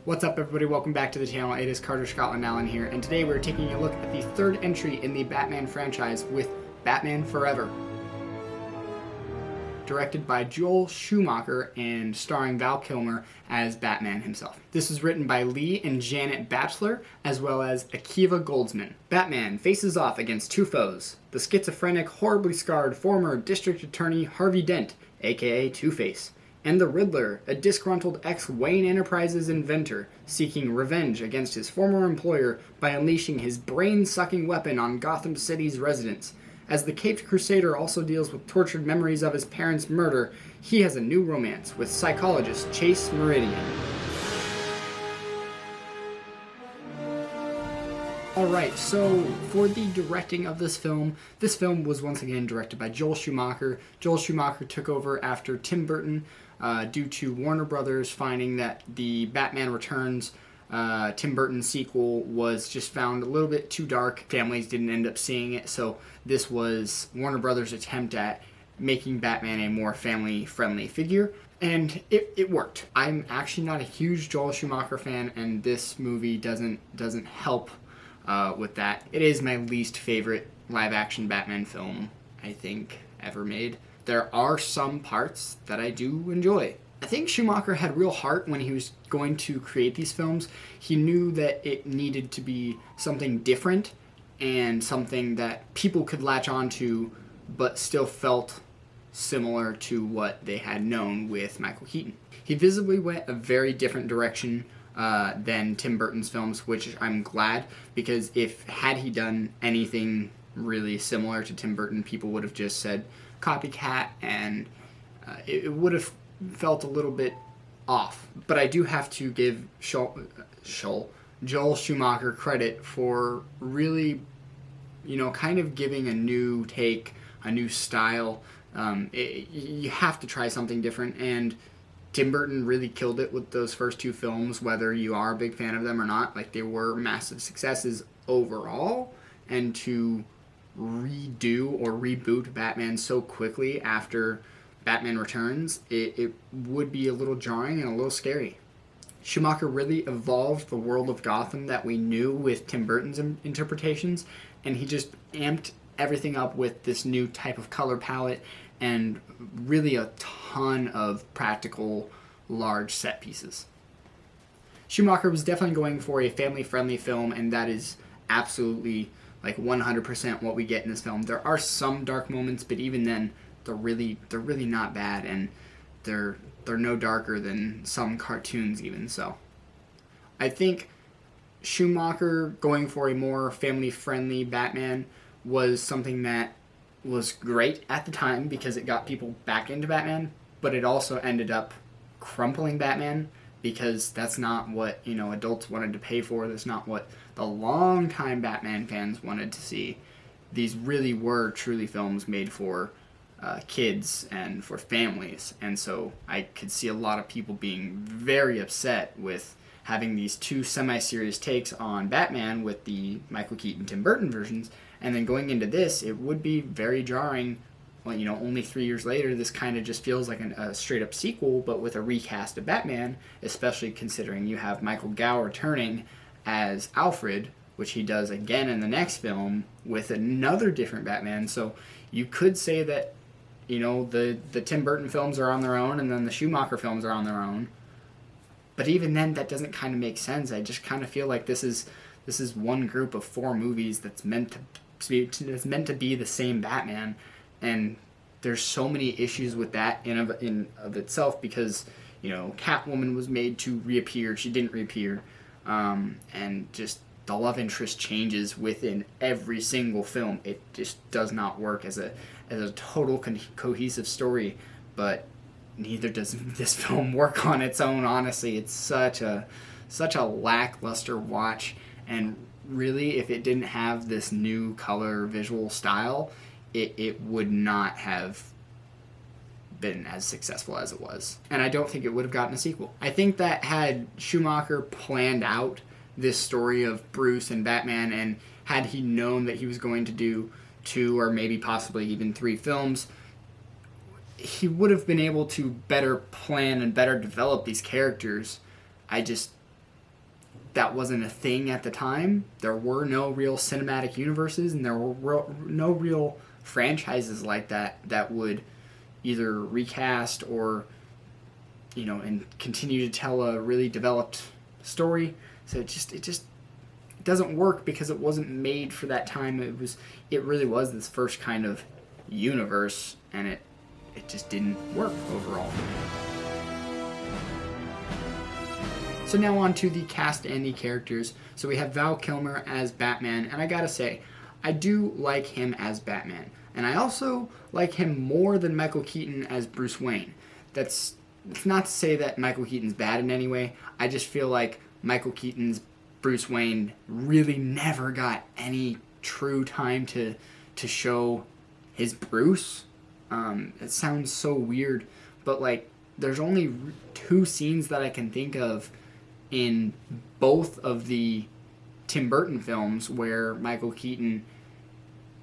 What's up, everybody? Welcome back to the channel. It is Carter Scotland Allen here, and today we're taking a look at the third entry in the Batman franchise with Batman Forever. Directed by Joel Schumacher and starring Val Kilmer as Batman himself. This was written by Lee and Janet Batchelor, as well as Akiva Goldsman. Batman faces off against two foes: the schizophrenic, horribly scarred former District Attorney Harvey Dent, aka Two-Face, and the Riddler, a disgruntled ex-Wayne Enterprises inventor seeking revenge against his former employer by unleashing his brain-sucking weapon on Gotham City's residents. As the Caped Crusader also deals with tortured memories of his parents' murder, he has a new romance with psychologist Chase Meridian. Alright, so for the directing of this film was once again directed by Joel Schumacher. Joel Schumacher took over after Tim Burton due to Warner Brothers finding that the Batman Returns Tim Burton sequel was just found a little bit too dark. Families didn't end up seeing it, so this was Warner Brothers' attempt at making Batman a more family-friendly figure, and it worked. I'm actually not a huge Joel Schumacher fan, and this movie doesn't help with that. It is my least favorite live-action Batman film, I think, ever made. There are some parts that I do enjoy. I think Schumacher had real heart when he was going to create these films. He knew that it needed to be something different and something that people could latch on to, but still felt similar to what they had known with Michael Keaton. He visibly went a very different direction than Tim Burton's films, which I'm glad, because had he done anything really similar to Tim Burton, people would have just said copycat, and it would have felt a little bit off. But I do have to give Joel Schumacher credit for really, kind of giving a new take, a new style. You have to try something different, and Tim Burton really killed it with those first two films, whether you are a big fan of them or not. Like, they were massive successes overall, and to redo or reboot Batman so quickly after Batman Returns, it would be a little jarring and a little scary. Schumacher really evolved the world of Gotham that we knew with Tim Burton's interpretations, and he just amped everything up with this new type of color palette and really a ton of practical, large set pieces. Schumacher was definitely going for a family-friendly film, and that is absolutely, 100% what we get in this film. There are some dark moments, but even then, they're really not bad, and they're no darker than some cartoons even. So I think Schumacher going for a more family-friendly Batman was something that was great at the time because it got people back into Batman, but it also ended up crumpling Batman because that's not what adults wanted to pay for. That's not what the longtime Batman fans wanted to see. These really were truly films made for kids and for families, and so I could see a lot of people being very upset with having these two semi-serious takes on Batman with the Michael Keaton, Tim Burton versions, and then going into this, it would be very jarring. Well, only 3 years later, this kind of just feels like a straight-up sequel, but with a recast of Batman, especially considering you have Michael Gough returning as Alfred, which he does again in the next film with another different Batman. So you could say that, the Tim Burton films are on their own, and then the Schumacher films are on their own. But even then, that doesn't kind of make sense. I just kind of feel like this is one group of 4 movies that's meant to be the same Batman, and there's so many issues with that in of itself because Catwoman was made to reappear, she didn't reappear, and just the love interest changes within every single film. It just does not work as a total cohesive story, but neither does this film work on its own. Honestly, it's such a lackluster watch, and really, if it didn't have this new color visual style, it would not have been as successful as it was. And I don't think it would have gotten a sequel. I think that had Schumacher planned out this story of Bruce and Batman, and had he known that he was going to do 2 or maybe possibly even 3 films, he would have been able to better plan and better develop these characters. I just that wasn't a thing at the time. There were no real cinematic universes, and there were no real franchises like that that would either recast or, and continue to tell a really developed story. So it doesn't work because it wasn't made for that time. It really was this first kind of universe, and it just didn't work overall. So now on to the cast and the characters. So we have Val Kilmer as Batman, and I gotta say, I do like him as Batman. And I also like him more than Michael Keaton as Bruce Wayne. It's not to say that Michael Keaton's bad in any way. I just feel like Michael Keaton's Bruce Wayne really never got any true time to show his Bruce. It sounds so weird, but like there's only 2 scenes that I can think of in both of the Tim Burton films where Michael Keaton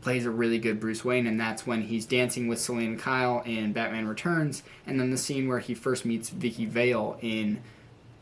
plays a really good Bruce Wayne, and that's when he's dancing with Selena Kyle in Batman Returns, and then the scene where he first meets Vicky Vale in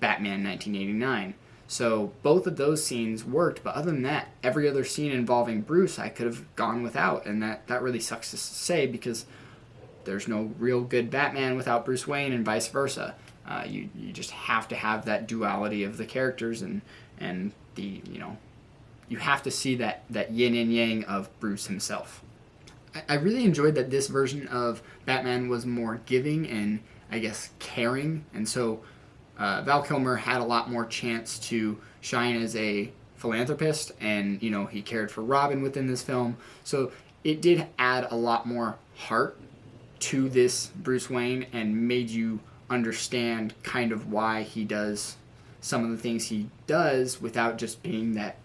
Batman 1989. So both of those scenes worked, but other than that, every other scene involving Bruce I could have gone without, and that really sucks to say because there's no real good Batman without Bruce Wayne and vice versa. You just have to have that duality of the characters, and the you have to see that yin and yang of Bruce himself. I really enjoyed that this version of Batman was more giving and I guess caring, and so Val Kilmer had a lot more chance to shine as a philanthropist, and he cared for Robin within this film, so it did add a lot more heart to this Bruce Wayne and made you understand kind of why he does some of the things he does without just being that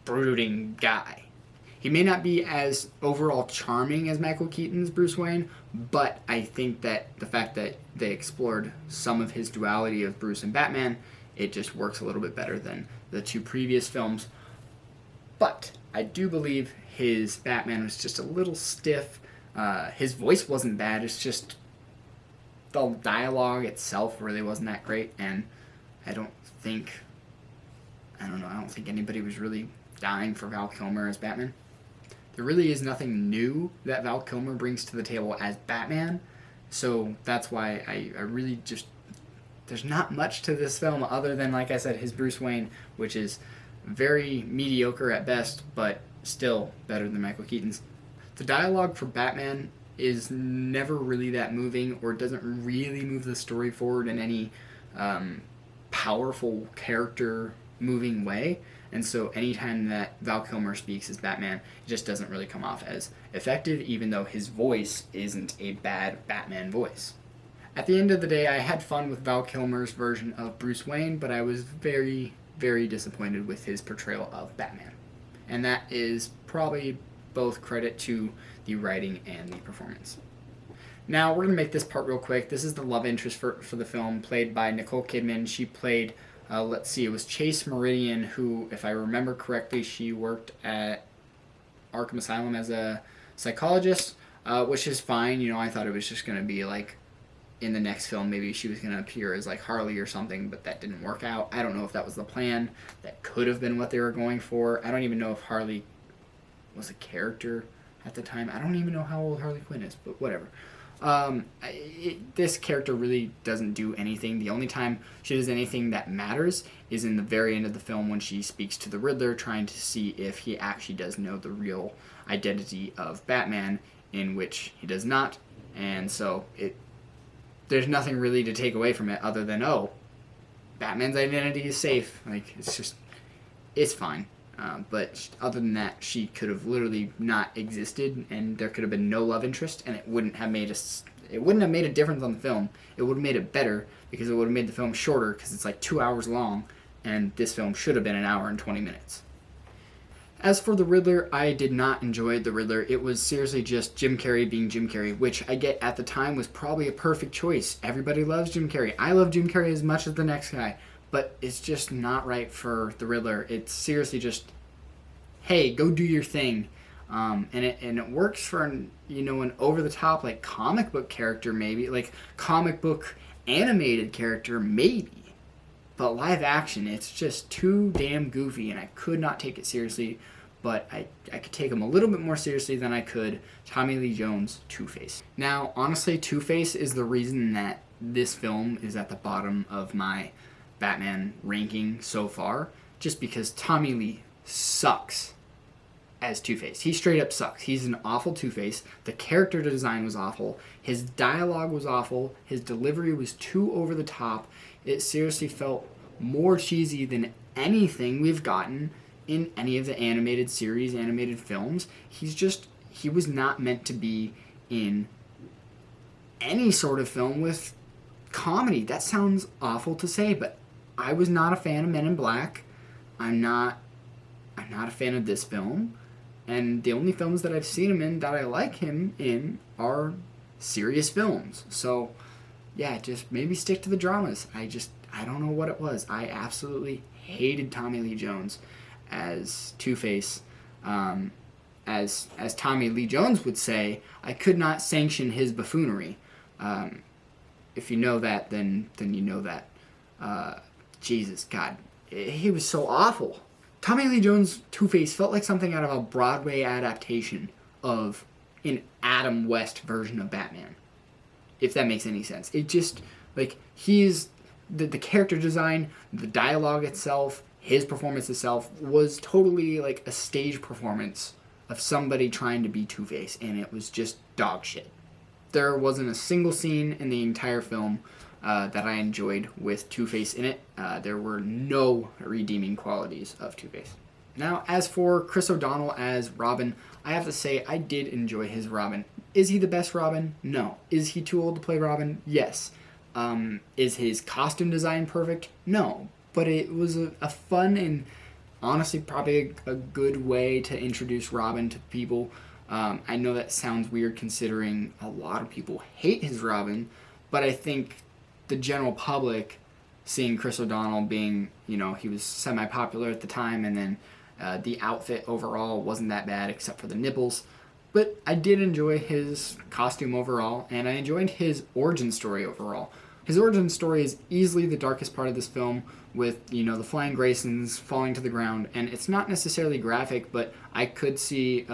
brooding guy. He may not be as overall charming as Michael Keaton's Bruce Wayne, but I think that the fact that they explored some of his duality of Bruce and Batman, it just works a little bit better than the 2 previous films. But I do believe his Batman was just a little stiff. His voice wasn't bad, it's just the dialogue itself really wasn't that great, and I don't think anybody was really dying for Val Kilmer as Batman. There really is nothing new that Val Kilmer brings to the table as Batman, so that's why I really just, there's not much to this film other than, like I said, his Bruce Wayne, which is very mediocre at best, but still better than Michael Keaton's. The dialogue for Batman is never really that moving, or doesn't really move the story forward in any powerful character moving way, and so anytime that Val Kilmer speaks as Batman, it just doesn't really come off as effective, even though his voice isn't a bad Batman voice. At the end of the day, I had fun with Val Kilmer's version of Bruce Wayne, but I was very, very disappointed with his portrayal of Batman. And that is probably both credit to the writing and the performance. Now, we're going to make this part real quick. This is the love interest for the film, played by Nicole Kidman. She played, it was Chase Meridian, who, if I remember correctly, she worked at Arkham Asylum as a psychologist, which is fine. I thought it was just going to be like, in the next film, maybe she was going to appear as like Harley or something, but that didn't work out. I don't know if that was the plan. That could have been what they were going for. I don't even know if Harley was a character at the time. I don't even know how old Harley Quinn is, but whatever. This character really doesn't do anything. The only time she does anything that matters is in the very end of the film when she speaks to the Riddler, trying to see if he actually does know the real identity of Batman, in which he does not. And so there's nothing really to take away from it other than, Batman's identity is safe. Like, it's fine. But other than that, she could have literally not existed, and there could have been no love interest, and it wouldn't have made a difference on the film. It would have made it better, because it would have made the film shorter, because it's like 2 hours long, and this film should have been an hour and 20 minutes. As for the Riddler, I did not enjoy the Riddler. It was seriously just Jim Carrey being Jim Carrey, which I get at the time was probably a perfect choice. Everybody loves Jim Carrey. I love Jim Carrey as much as the next guy, but it's just not right for the Riddler. It's seriously just, hey, go do your thing. And it works for an over-the-top like comic book character, maybe, like comic book animated character, maybe. But live action, it's just too damn goofy, and I could not take it seriously. But I could take him a little bit more seriously than I could Tommy Lee Jones' Two-Face. Now, honestly, Two-Face is the reason that this film is at the bottom of my Batman ranking so far, just because Tommy Lee sucks as Two-Face. He straight up sucks. He's an awful Two-Face. The character design was awful. His dialogue was awful. His delivery was too over the top. It seriously felt more cheesy than anything we've gotten in any of the animated series, animated films. He was not meant to be in any sort of film with comedy. That sounds awful to say, but I was not a fan of Men in Black. I'm not a fan of this film. And the only films that I've seen him in that I like him in are serious films. So, yeah, just maybe stick to the dramas. I don't know what it was. I absolutely hated Tommy Lee Jones as Two-Face. As Tommy Lee Jones would say, I could not sanction his buffoonery. If you know that, then you know that. Jesus, God, he was so awful. Tommy Lee Jones' Two-Face felt like something out of a Broadway adaptation of an Adam West version of Batman, if that makes any sense. It just, like, the character design, the dialogue itself, his performance itself was totally like a stage performance of somebody trying to be Two-Face, and it was just dog shit. There wasn't a single scene in the entire film that I enjoyed with Two-Face in it. There were no redeeming qualities of Two-Face. Now, as for Chris O'Donnell as Robin, I have to say I did enjoy his Robin. Is he the best Robin? No. Is he too old to play Robin? Yes. Is his costume design perfect? No. But it was a fun and honestly probably a good way to introduce Robin to people. I know that sounds weird considering a lot of people hate his Robin, but I think the general public seeing Chris O'Donnell being, he was semi-popular at the time, and then the outfit overall wasn't that bad except for the nipples. But I did enjoy his costume overall, and I enjoyed his origin story overall. His origin story is easily the darkest part of this film, with, the Flying Graysons falling to the ground, and it's not necessarily graphic, but I could see,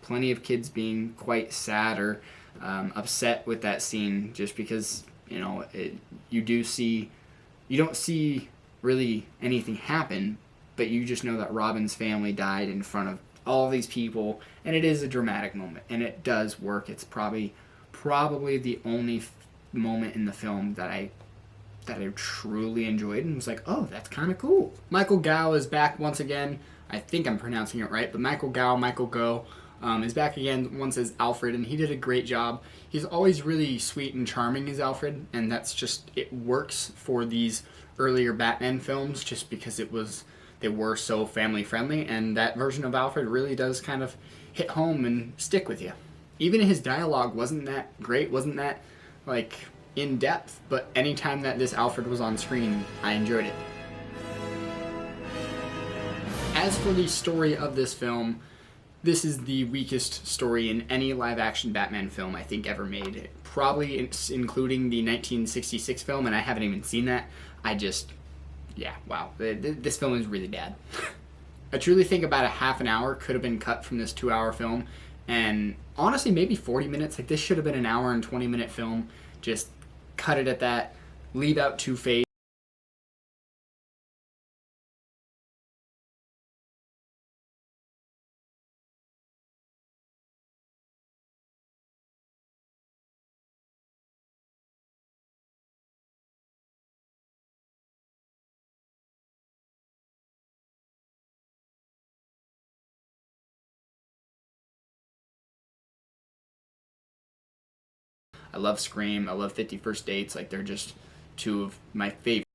plenty of kids being quite sad or upset with that scene, just because you don't see really anything happen, but you just know that Robin's family died in front of all these people, and it is a dramatic moment, and it does work. It's probably the only moment in the film that I truly enjoyed and was like, oh, that's kind of cool. Michael Gough is back once again. I think I'm pronouncing it right, but Michael Gough, is back again once as Alfred, and he did a great job. He's always really sweet and charming as Alfred, and it works for these earlier Batman films just because they were so family friendly, and that version of Alfred really does kind of hit home and stick with you. Even his dialogue wasn't that great, wasn't that like in depth, but anytime that this Alfred was on screen, I enjoyed it. As for the story of this film, this is the weakest story in any live-action Batman film I think ever made. Probably including the 1966 film, and I haven't even seen that. Wow. This film is really bad. I truly think about a half an hour could have been cut from this 2-hour film, and honestly, maybe 40 minutes. Like, this should have been an hour and 20-minute film. Just cut it at that. Leave out Two-Face. I love Scream. I love 50 First Dates. Like, they're just two of my favorite.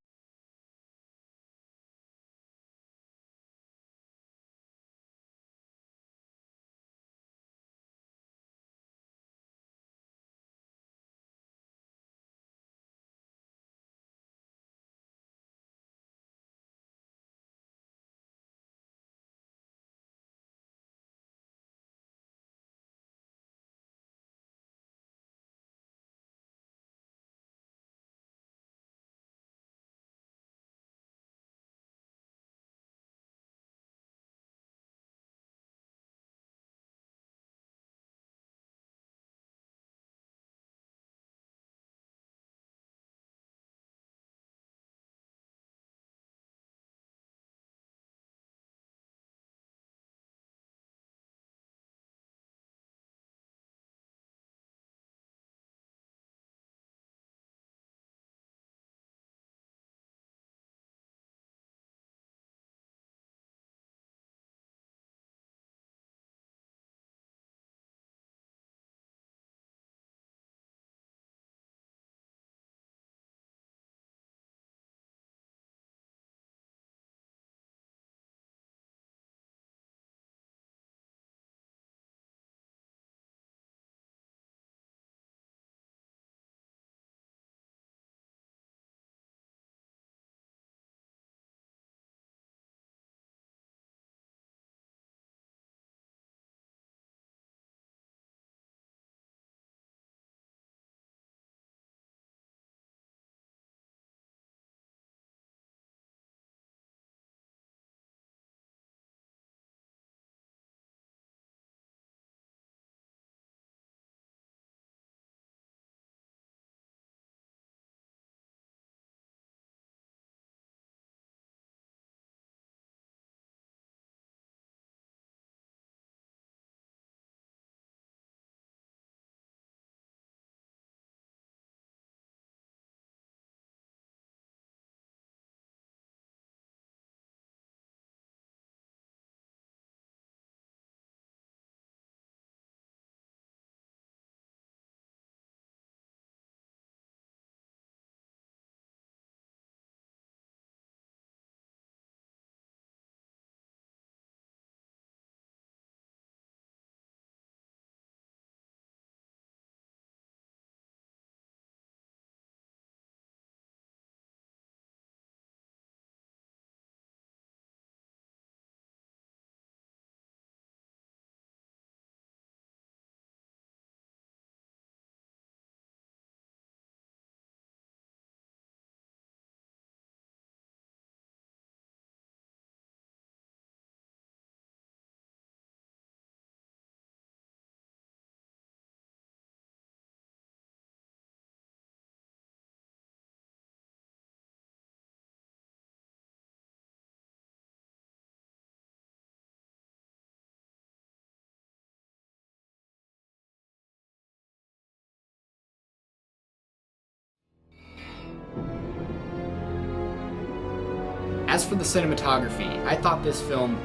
As for the cinematography, I thought this film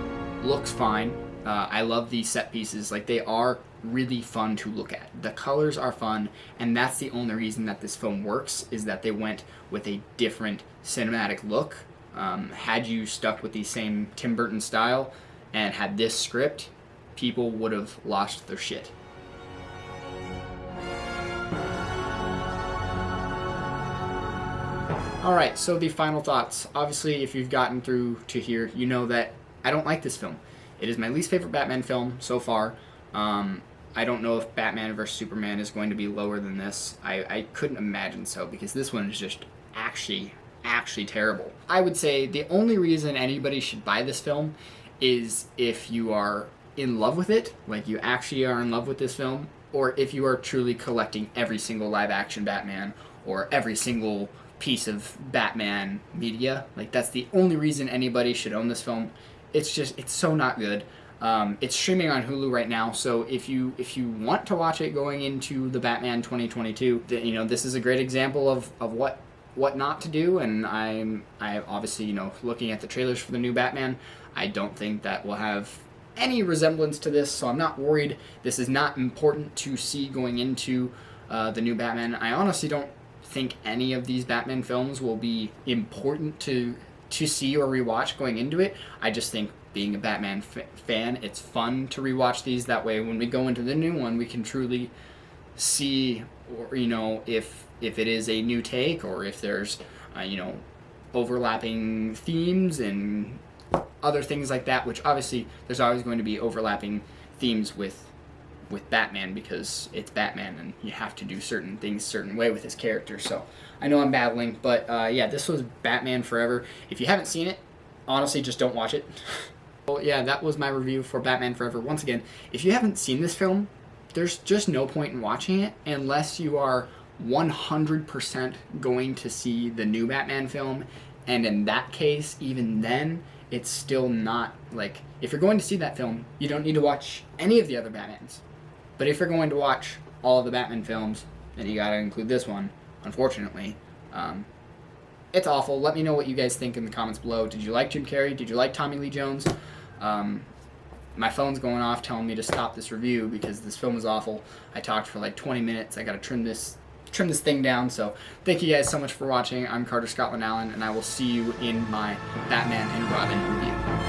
looks fine. I love these set pieces. Like, they are really fun to look at. The colors are fun, and that's the only reason that this film works, is that they went with a different cinematic look. Had you stuck with the same Tim Burton style and had this script, people would have lost their shit. Alright, so the final thoughts. Obviously, if you've gotten through to here, you know that I don't like this film. It is my least favorite Batman film so far. I don't know if Batman vs. Superman is going to be lower than this. I couldn't imagine so, because this one is just actually terrible. I would say the only reason anybody should buy this film is if you are in love with it, like you actually are in love with this film, or if you are truly collecting every single live action Batman or every single piece of Batman media. Like, that's the only reason anybody should own this film. It's so not good. It's streaming on Hulu right now, so if you want to watch it going into the Batman 2022, this is a great example of what not to do. And I obviously, looking at the trailers for the new Batman, I don't think that will have any resemblance to this, so I'm not worried. This is not important to see going into the new Batman. I honestly don't think any of these Batman films will be important to see or rewatch going into it. I just think, being a Batman fan, it's fun to rewatch these. That way, when we go into the new one, we can truly see, or if it is a new take, or if there's overlapping themes and other things like that. Which obviously, there's always going to be overlapping themes with Batman, because it's Batman and you have to do certain things a certain way with his character. So I know I'm babbling, but yeah, this was Batman Forever. If you haven't seen it, honestly, just don't watch it. Well, yeah, that was my review for Batman Forever. Once again, if you haven't seen this film, there's just no point in watching it unless you are 100% going to see the new Batman film. And in that case, even then, it's still not, like, if you're going to see that film, you don't need to watch any of the other Batmans. But if you're going to watch all of the Batman films, then you gotta include this one, unfortunately. It's awful. Let me know what you guys think in the comments below. Did you like Jim Carrey? Did you like Tommy Lee Jones? My phone's going off telling me to stop this review because this film is awful. I talked for like 20 minutes. I gotta trim this thing down. So thank you guys so much for watching. I'm Carter Scotland Allen, and I will see you in my Batman and Robin review.